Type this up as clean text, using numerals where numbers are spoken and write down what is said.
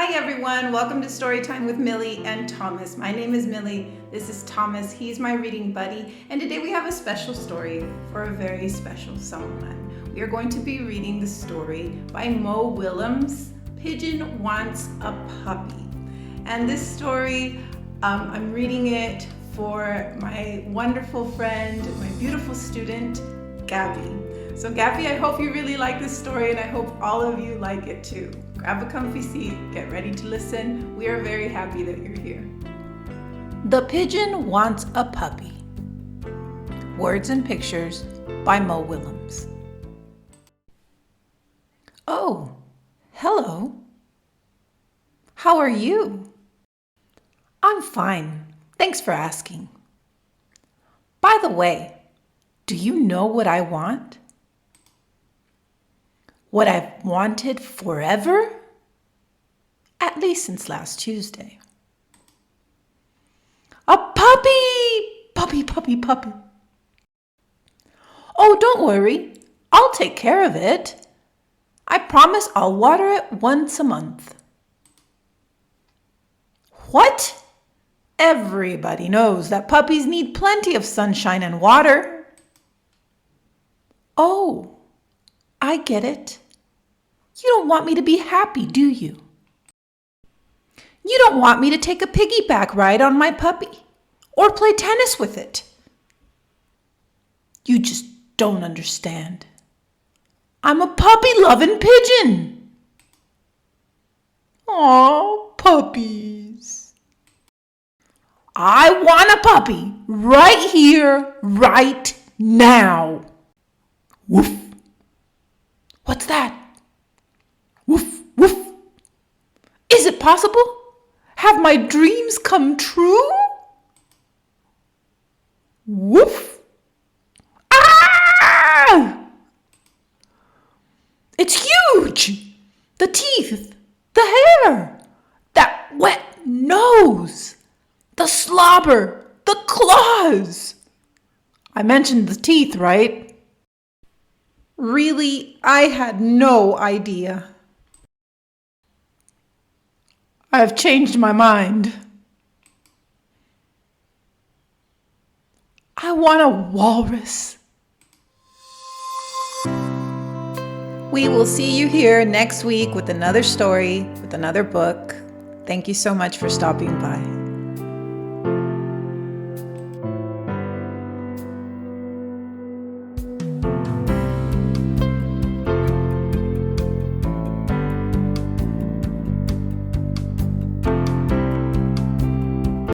Hi everyone, welcome to Storytime with Mili and Thomas. My name is Mili, this is Thomas, he's my reading buddy, and today we have a special story for a very special someone. We are going to be reading the story by Willems, Pigeon Wants a Puppy. And this story, I'm reading it for my wonderful friend, my beautiful student, Gabi. So Gabi, I hope you really like this story and I hope all of you like it too. Grab a comfy seat, get ready to listen. We are very happy that you're here. The Pigeon Wants a Puppy. Words and pictures by Willems. Oh, hello. How are you? I'm fine. Thanks for asking. By the way, do you know what I want? What I've wanted forever? At least since last Tuesday. A puppy! Puppy, puppy, puppy. Oh, don't worry. I'll take care of it. I promise I'll water it once a month. What? Everybody knows that puppies need plenty of sunshine and water. Oh, I get it. You don't want me to be happy, do you? You don't want me to take a piggyback ride on my puppy or play tennis with it. You just don't understand. I'm a puppy-loving pigeon. Aw, puppies. I want a puppy right here, right now. Woof. What's that? Woof, woof. Is it possible? Have my dreams come true? Woof. Ah! It's huge. The teeth, the hair, that wet nose, the slobber, the claws. I mentioned the teeth, right? Really, I had no idea. I've changed my mind. I want a walrus. We will see you here next week with another story, with another book. Thank you so much for stopping by.